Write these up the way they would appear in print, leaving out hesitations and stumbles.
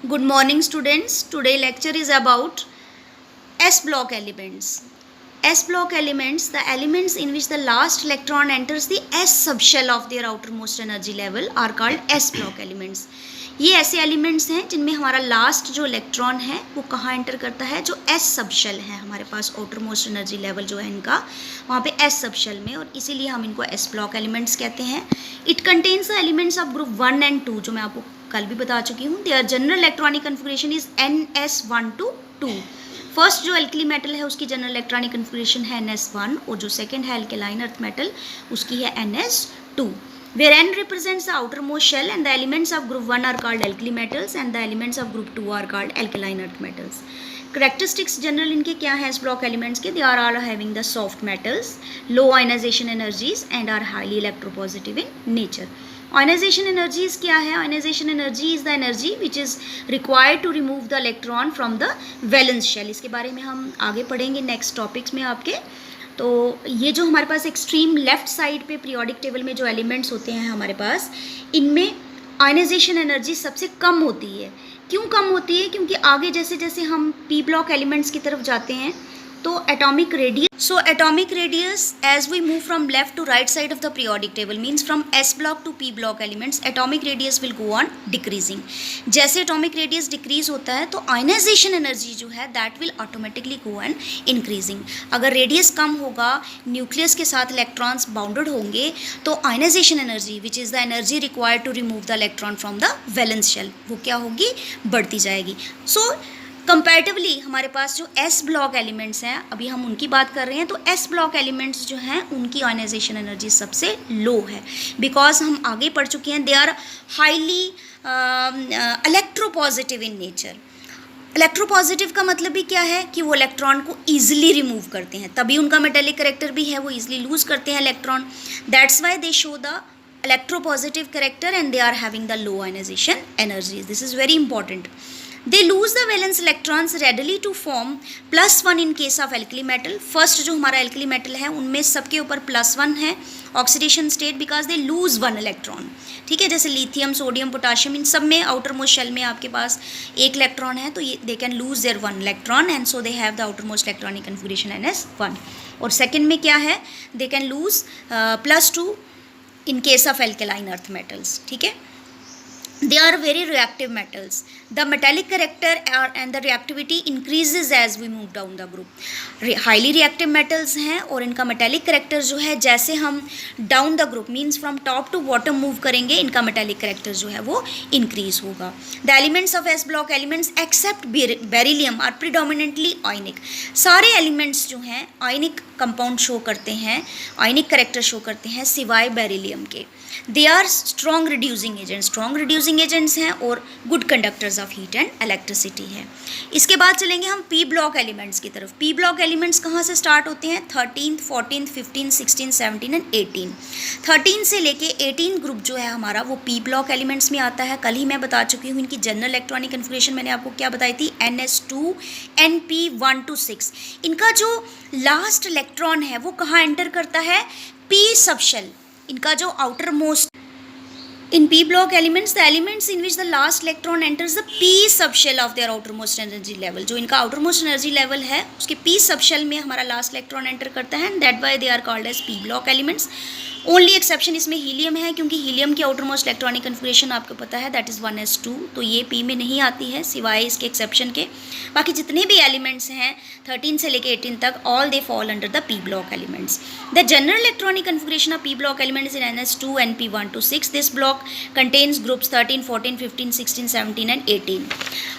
Good morning students. Today lecture is about S block elements. S block elements, the elements in which the last electron enters the S subshell of their outermost energy level are called S block elements. ये ऐसे elements हैं जिनमें हमारा last जो electron है वो कहाँ enter करता है, जो एस सबशेल है हमारे पास आउटरमोस्ट एनर्जी लेवल जो है इनका वहाँ पे एस सबशेल में, और इसीलिए हम इनको एस ब्लॉक एलिमेंट्स कहते हैं. It contains the elements of group 1 and 2 जो मैं आपको कल भी बता चुकी हूँ. Their general electronic configuration is NS1 to 2. First जो एल्कली मेटल है उसकी जनरल इलेक्ट्रॉनिक कन्फिगरेशन है NS1 और जो सेकेंड है एल्केलाइन अर्थ मेटल उसकी है NS2. where N represents the outermost shell and the elements of group 1 are called alkali metals and the elements of group 2 are called alkaline earth metals. Characteristics general इनके क्या है इस block elements के? They are all having the soft metals, low ionization energies and are highly electropositive in nature. Ionization energies क्या है? Ionization energy is the energy which is required to remove the electron from the valence shell. इसके बारे में हम आगे पढ़ेंगे next topics में आपके. तो ये जो हमारे पास एक्सट्रीम लेफ्ट साइड पे पीरियोडिक टेबल में जो एलिमेंट्स होते हैं हमारे पास, इनमें आयनाइजेशन एनर्जी सबसे कम होती है. क्यों कम होती है? क्योंकि आगे जैसे जैसे हम पी ब्लॉक एलिमेंट्स की तरफ जाते हैं तो atomic radius as we move from left to right side of the periodic table means from S block to P block elements atomic radius will go on decreasing. जैसे atomic radius decrease होता है तो ionization energy जो है that will automatically go on increasing. अगर radius कम होगा, nucleus के साथ इलेक्ट्रॉन्स बाउंडेड होंगे तो ionization energy which is the energy required to remove the electron from the valence shell वो क्या होगी? बढ़ती जाएगी. कंपैरेटिवली हमारे पास जो एस ब्लॉक एलिमेंट्स हैं अभी हम उनकी बात कर रहे हैं, तो एस ब्लॉक एलिमेंट्स जो हैं उनकी आयनाइजेशन एनर्जी सबसे लो है बिकॉज हम आगे पढ़ चुके हैं they are highly electropositive in nature. Electropositive का मतलब भी क्या है कि वो इलेक्ट्रॉन को ईजिली रिमूव करते हैं, तभी उनका मेटेलिक करेक्टर भी है, वो ईजिली लूज करते हैं electron. That's why they show the electropositive character and they are having the low ionization energies. This is very important. They lose the valence electrons readily to form +1 in case of alkali metal. First जो हमारा alkali metal है उनमें सबके ऊपर +1 है oxidation state because they lose 1 electron. ठीक है, जैसे लिथियम, सोडियम, पोटाशियम इन सब में आउटर मोस्ट शेल में आपके पास एक इलेक्ट्रॉन है तो ये they can lose their 1 electron and so they have the outer most electronic configuration NS1. और सेकेंड में क्या है? They can lose +2 in case of alkaline earth metals. ठीक है, they are very reactive metals. The metallic character and the reactivity increases as we move down the group. Highly reactive metals हैं और इनका metallic character जो है जैसे हम down the group means from top to bottom move करेंगे इनका metallic character जो है वो increase होगा. The elements of S block elements except beryllium are predominantly ionic. सारे elements जो हैं ionic compound show करते हैं, ionic character show करते हैं सिवाय बेरिलियम के. They are strong reducing agents हैं और good conductors of heat and electricity है. इसके बाद चलेंगे हम P block elements की तरफ. P block elements कहाँ से स्टार्ट होते हैं? 13th, 14th, 15th, 16th, 17th and 18. 13 से लेके 18 ग्रुप जो है हमारा वो P block elements में आता है. कल ही मैं बता चुकी हूँ इनकी जनरल इलेक्ट्रॉनिक कन्फिगरेशन मैंने आपको क्या बताई थी? NS2 NP1 to 6. इनका जो लास्ट इलेक्ट्रॉन है वो कहाँ एंटर करता है? P subshell. इनका जो outer most in P block elements the elements in which the last electron enters the P subshell of their outermost energy level. जो इनका outermost energy level है उसके P subshell में हमारा last electron enter करता है and that why they are called as P block elements. Only exception इसमें helium है क्योंकि हीलियम की आउटरमोस्ट इलेक्ट्रॉनिक कन्फिगरेशन आपको पता है दैट इज़ 1s2 तो ये P में नहीं आती है सिवाय इसके एक्सेप्शन के. बाकी जितने भी एलिमेंट्स हैं 13 से लेके 18 तक all they fall under the P block elements. The general electronic configuration of P block elements in NS2 NP1 to 6. This block contains groups 13, 14, 15, 16, 17 and 18.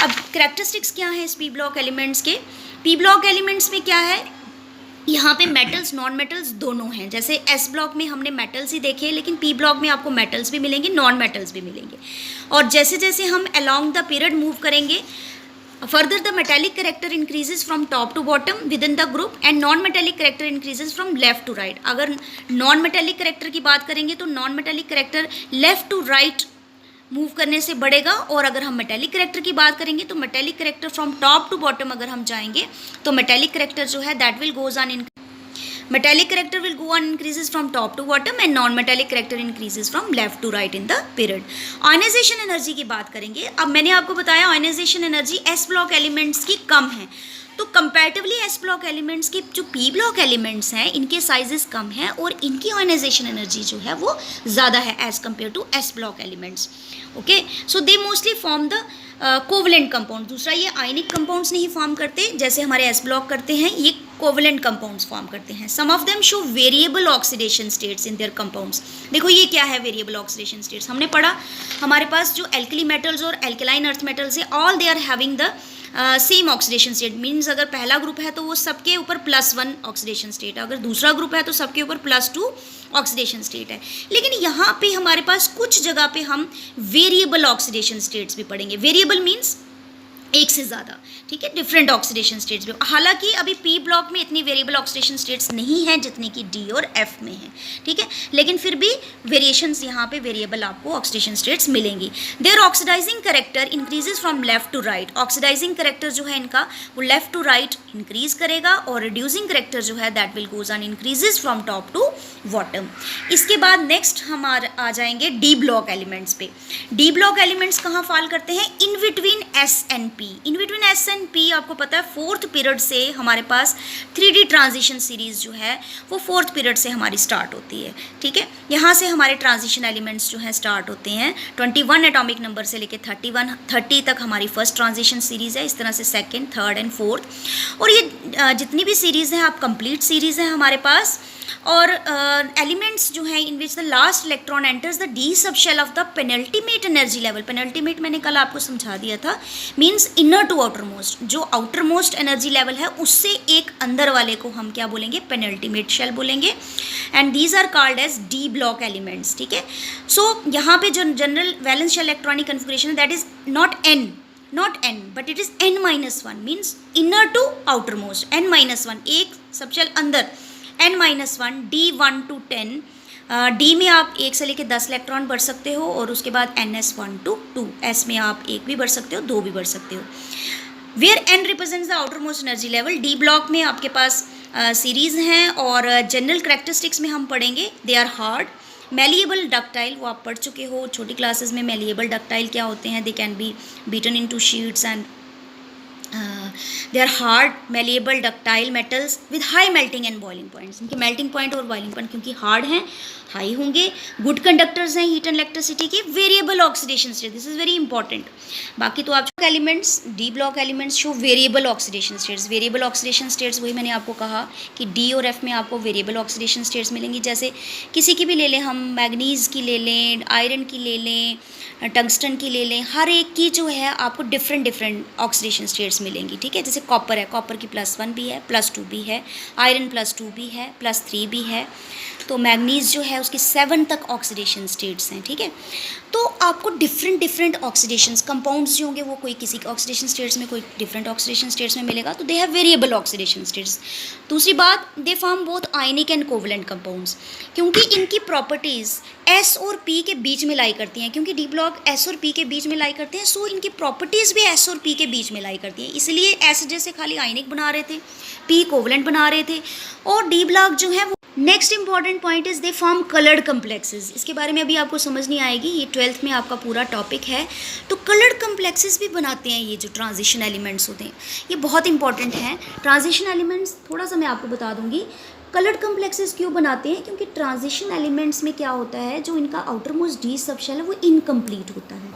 अब कैरेक्टरिस्टिक्स क्या है इस P block एलिमेंट्स के? P block एलिमेंट्स में क्या है? यहाँ पे मेटल्स नॉन मेटल्स दोनों हैं. जैसे एस ब्लॉक में हमने मेटल्स ही देखे लेकिन पी ब्लॉक में आपको मेटल्स भी मिलेंगे, नॉन मेटल्स भी मिलेंगे. और जैसे जैसे हम अलोंग द पीरियड मूव करेंगे further the metallic character increases from top to bottom within the group and non metallic character increases from left to right. अगर नॉन मेटेलिक करेक्टर की बात करेंगे तो non metallic character left to right move करने से बढ़ेगा और अगर हम मेटेलिक करेक्टर की बात करेंगे तो metallic character from top to bottom अगर हम जाएंगे तो मेटेलिक करेक्टर जो है that will goes on in metallic character will go on increases from top to bottom and non-metallic character increases from left to right in the period. Ionization energy की बात करेंगे. अब मैंने आपको बताया ionization energy s block elements की कम है, तो कंपैरेटिवली एस ब्लॉक एलिमेंट्स की जो पी ब्लॉक एलिमेंट्स हैं इनके साइजेस कम हैं और इनकी आयनाइजेशन एनर्जी जो है वो ज़्यादा है as compare to S block elements. Okay, so they mostly form the covalent compound. दूसरा, ये आयनिक कंपाउंड्स नहीं फॉर्म करते जैसे हमारे एस ब्लॉक करते हैं, ये कोवलेंट कंपाउंड्स फॉर्म करते हैं. Some of them show variable oxidation states in their compounds. देखो ये क्या है वेरिएबल ऑक्सीडेशन स्टेट्स, हमने पढ़ा हमारे पास जो एल्कली मेटल्स और एल्कलाइन अर्थ मेटल्स है all they are having the same oxidation state. Means अगर पहला ग्रुप है तो वो सबके ऊपर +1 ऑक्सीडेशन स्टेट है, अगर दूसरा ग्रुप है तो सबके ऊपर +2 ऑक्सीडेशन स्टेट है. लेकिन यहाँ पे हमारे पास कुछ जगह पे हम वेरिएबल ऑक्सीडेशन स्टेट्स भी पढ़ेंगे. वेरिएबल मीन्स एक से ज़्यादा, ठीक है, डिफरेंट ऑक्सीडेशन स्टेट्स भी. हालांकि अभी पी ब्लॉक में इतनी वेरिएबल ऑक्सीडेशन स्टेट्स नहीं हैं जितनी कि डी और एफ में है, ठीक है, लेकिन फिर भी वेरिएशंस यहाँ पे वेरिएबल आपको ऑक्सीडेशन स्टेट्स मिलेंगी. Their oxidising character increases from left to right. Oxidising character जो है इनका वो लेफ्ट टू राइट इंक्रीज करेगा और रिड्यूसिंग करेक्टर जो है that will goes on increases from top to bottom. इसके बाद नेक्स्ट हम आ जाएंगे डी ब्लॉक एलिमेंट्स पे. डी ब्लॉक एलिमेंट्स कहाँ फॉल करते हैं? In between S and P. In between S and P आपको पता है फोर्थ पीरियड से हमारे पास 3D ट्रांजिशन सीरीज जो है वो फोर्थ पीरियड से हमारी स्टार्ट होती है, ठीक है. यहाँ से हमारे ट्रांजिशन एलिमेंट्स जो हैं स्टार्ट होते हैं. 21 एटॉमिक नंबर से लेके 30 तक हमारी फर्स्ट ट्रांजिशन सीरीज़ है. इस तरह से सेकेंड, थर्ड एंड फोर्थ. और ये जितनी भी सीरीज़ हैं आप कंप्लीट सीरीज़ हैं हमारे पास. और एलिमेंट्स जो हैं in which the last electron enters the D sub shell of the penultimate energy level. Penultimate मैंने कल आपको समझा दिया था, means inner to outer most. जो आउटर मोस्ट एनर्जी लेवल है उससे एक अंदर वाले को हम क्या बोलेंगे? पेनल्टीमेट शेल बोलेंगे. And these are called as D block elements, ठीक है. सो यहाँ पे जो general valence shell electronic configuration है that is not n but it is n-1 means inner to outermost. n-1 एक सबशेल अंदर, n-1 d1 to 10. डी में आप 1 से लेकर 10 इलेक्ट्रॉन बढ़ सकते हो और उसके बाद ns1 to 2. एस में आप 1 भी बढ़ सकते हो, 2 भी बढ़ सकते हो. Where n represents the outer most energy level. D block में आपके पास सीरीज़ हैं और जनरल करेक्टरिस्टिक्स में हम पढ़ेंगे. They are hard, malleable, ductile, वो आप पढ़ चुके हो छोटी क्लासेस में. मेलिएबल डक्टाइल क्या होते हैं? They can be beaten into sheets and they are hard malleable ductile metals with high melting and boiling points. इनके मेल्टिंग पॉइंट और बॉइलिंग पॉइंट क्योंकि हार्ड हैं, हाई होंगे. गुड कंडक्टर्स हैं हीट एंड इलेक्ट्रिसिटी के. Variable oxidation state, this is very important. बाकी तो आप elements, D block elements show variable oxidation states. Variable oxidation states वही मैंने आपको कहा कि डी और एफ में आपको वेरिएबल ऑक्सीडेशन स्टेट्स मिलेंगी. जैसे किसी की भी ले लें हम, मैग्नीज की ले लें, आयरन की ले लें, टंगस्टन की ले लें, हर एक की जो है आपको डिफरेंट ऑक्सीडेशन स्टेट्स मिलेंगी, ठीक है. जैसे कॉपर है, कॉपर की +1 भी है, +2 भी है. आयरन +2 भी है, +3 भी है. तो मैग्नीज जो है उसकी 7 तक ऑक्सीडेशन स्टेट्स हैं, ठीक है. तो आपको डिफरेंट ऑक्सीडेशन कंपाउंड्स जो होंगे वो कोई किसी ऑक्सीडेशन स्टेट्स में, कोई डिफरेंट ऑक्सीडेशन स्टेट्स में मिलेगा. तो they have variable oxidation states. दूसरी बात, they form both ionic and covalent compounds क्योंकि इनकी प्रॉपर्टीज़ एस और पी के बीच में लाई करती हैं. क्योंकि डी ब्लॉक एस और पी के बीच में लाई करते हैं, सो इनकी प्रॉपर्टीज़ भी एस और पी के बीच में लाई करती हैं. इसलिए एस जैसे खाली आयनिक बना रहे थे, पी कोवलेंट बना रहे थे. और डी ब्लॉक जो है वो next important point is they form coloured complexes. इसके बारे में अभी आपको समझ नहीं आएगी, ये 12th में आपका पूरा टॉपिक है. तो कलर्ड कम्प्लेक्सेस भी बनाते हैं ये जो ट्रांजिशन एलिमेंट्स होते हैं, ये बहुत इंपॉर्टेंट हैं. ट्रांजिशन एलिमेंट्स थोड़ा सा मैं आपको बता दूंगी. कलर्ड कम्प्लेक्सेस क्यों बनाते हैं? क्योंकि ट्रांजिशन एलिमेंट्स में क्या होता है, जो इनका आउटर मोस्ट डी सबशेल है वो इनकम्प्लीट होता है.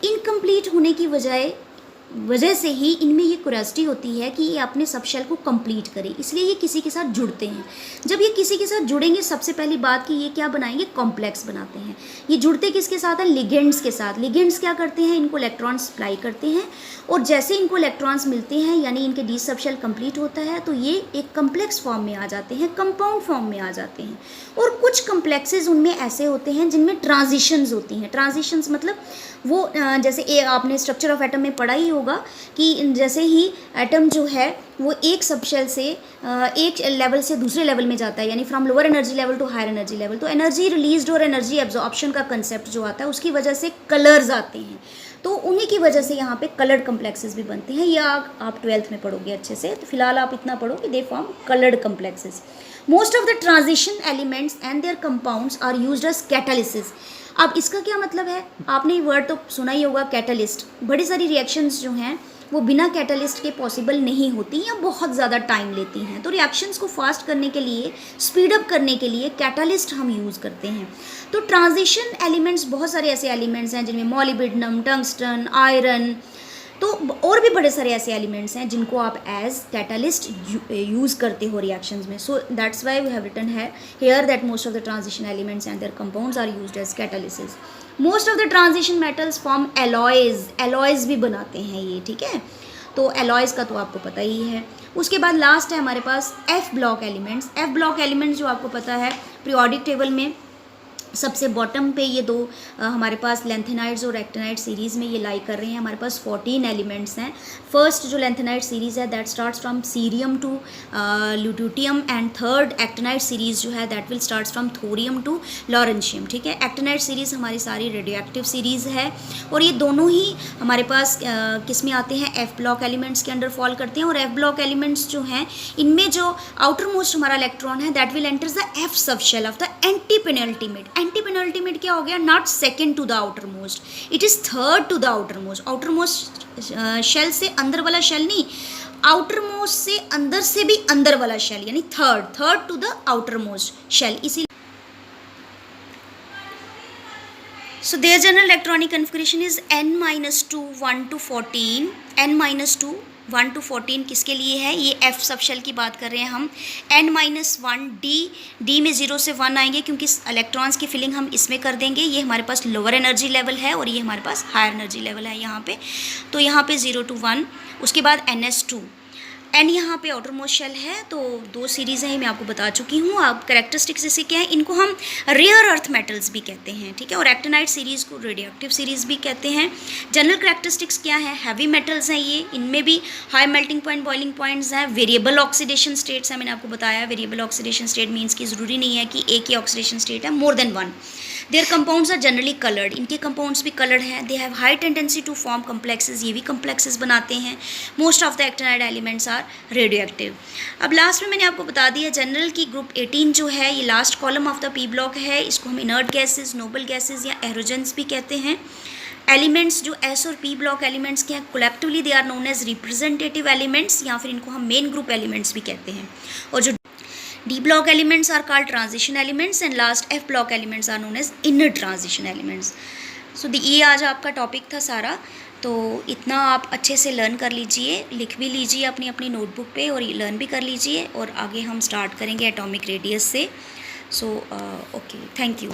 इनकम्प्लीट होने की वजह से ही इनमें ये क्यूरियोसिटी होती है कि ये अपने सबशेल को कंप्लीट करें, इसलिए ये किसी के साथ जुड़ते हैं. जब ये किसी के साथ जुड़ेंगे, सबसे पहली बात कि ये क्या बनाएंगे? कॉम्प्लेक्स बनाते हैं. ये जुड़ते किसके साथ हैं? लिगेंड्स के साथ. लिगेंड्स क्या करते हैं? इनको इलेक्ट्रॉन्स सप्लाई करते हैं और जैसे इनको इलेक्ट्रॉन्स मिलते हैं यानी इनके डी सबशेल कंप्लीट होता है तो ये एक कम्प्लेक्स फॉर्म में आ जाते हैं, कंपाउंड फॉर्म में आ जाते हैं. और कुछ कम्प्लेक्सेस उनमें ऐसे होते हैं जिनमें ट्रांजिशंस होती हैं. ट्रांजिशंस मतलब वो जैसे आपने स्ट्रक्चर ऑफ एटम में पढ़ा ही होगा कि जैसे ही एटम जो है वो एक सबशेल से एक लेवल से दूसरे लेवल में जाता है, यानी from lower energy level to higher energy level. तो एनर्जी रिलीज्ड और एनर्जी एब्जॉर्प्शन का कंसेप्ट जो आता है उसकी वजह से कलर्स आते हैं. तो उन्हीं की वजह से यहाँ पे कलर्ड कम्प्लेक्सेस भी बनते हैं, या आप 12th में पढ़ोगे अच्छे से, तो फिलहाल आप इतना पढ़ो कि they form coloured complexes. Most of the transition elements and their compounds are used as catalysis. अब इसका क्या मतलब है, आपने ये वर्ड तो सुना ही होगा, कैटलिस्ट। बड़ी सारी रिएक्शंस जो हैं वो बिना कैटलिस्ट के पॉसिबल नहीं होती या बहुत ज़्यादा टाइम लेती हैं। तो रिएक्शंस को फास्ट करने के लिए, स्पीड अप करने के लिए कैटलिस्ट हम यूज़ करते हैं। तो ट्रांजिशन एलिमेंट्स, बहुत सारे ऐसे एलिमेंट्स हैं जिनमें मॉलिब्डेनम, टंगस्टन, आयरन, तो और भी बड़े सारे ऐसे एलिमेंट्स हैं जिनको आप एज कैटलिस्ट यूज़ करते हो रिएक्शंस में। So that's why we have written है here that most of the transition elements and their compounds are used as catalysis. Most of the transition metals form alloys, alloys भी बनाते हैं ये, ठीक है। तो एलॉयज का तो आपको पता ही है। उसके बाद लास्ट है हमारे पास F block elements. F block elements जो आपको पता है पीरियोडिक टेबल में सबसे बॉटम पे ये दो हमारे पास लेंथेनाइड्स और एक्टिनाइड सीरीज़ में ये लाई कर रहे हैं। हमारे पास 14 एलिमेंट्स हैं। फर्स्ट जो लेंथेनाइड सीरीज़ है that starts from cerium to lutetium, and third actinide series जो है that will starts from thorium to lawrencium, ठीक है। एक्टिनाइड सीरीज़ हमारी सारी रेडियो एक्टिव सीरीज़ है, और ये दोनों ही हमारे पास किस में आते हैं, एफ ब्लॉक एलिमेंट्स के अंडर फॉल करते हैं। और एफ ब्लॉक एलिमेंट्स जो हैं इनमें जो आउटर मोस्ट हमारा इलेक्ट्रॉन है that will enter the F सब shell of the antepenultimate. Antepenultimate क्या हो गया, not second to the outermost, it is third to the outermost. Outermost shell से अंदर वाला shell नहीं, आउटर मोस्ट से अंदर से भी अंदर वाला शेल, यानी third to the outermost shell. इसी so their general electronic configuration is n-2 1 to 14, n-2 1 to 14 किसके लिए है, ये F सब शेल की बात कर रहे हैं हम। n-1 D में 0 से 1 आएंगे क्योंकि इलेक्ट्रॉन्स की फिलिंग हम इसमें कर देंगे। ये हमारे पास लोअर एनर्जी लेवल है और ये हमारे पास हायर एनर्जी लेवल है यहाँ पे। तो यहाँ पे 0 to 1, उसके बाद ns2, एन यहाँ पे आउटर मोस्ट शेल है। तो दो सीरीज़ हैं, मैं आपको बता चुकी हूँ। अब कैरेक्टरिस्टिक्स इसे क्या है, इनको हम रेयर अर्थ मेटल्स भी कहते हैं, ठीक है। और एक्टिनाइड सीरीज़ को रेडियो एक्टिव सीरीज़ भी कहते हैं। जनरल कैरेक्टरिस्टिक्स क्या है, हैवी मेटल्स हैं ये, इनमें भी high melting point, boiling points हैं। वेरिएबल ऑक्सीडेशन स्टेट्स हैं, मैंने आपको बताया। वेरिएबल ऑक्सीडेशन स्टेट मीन्स कि ज़रूरी नहीं है कि एक ही ऑक्सीडेशन स्टेट है, more than one. Their compounds are generally coloured, इनके कंपाउंड्स भी कलर्ड हैं। They have high tendency to form complexes, ये भी कम्प्लेक्सेस बनाते हैं। Most of the actinide elements are radioactive. अब लास्ट में मैंने आपको बता दिया जनरल की ग्रुप 18 जो है ये last column of the P block है। इसको हम इनर्ट गैसेज, नोबल गैसेज या एरोजेंस भी कहते हैं। एलिमेंट्स जो एस और पी ब्लॉक एलिमेंट्स के हैं collectively they are known as representative elements, या फिर इनको हम मेन ग्रुप एलिमेंट्स भी कहते हैं। और जो D block elements are called transition elements and last F block elements are known as inner transition elements. So ये आज आपका टॉपिक था सारा, तो इतना आप अच्छे से लर्न कर लीजिए, लिख भी लीजिए अपनी अपनी नोटबुक पे और लर्न भी कर लीजिए। और आगे हम स्टार्ट करेंगे एटॉमिक रेडियस से। So okay, thank you.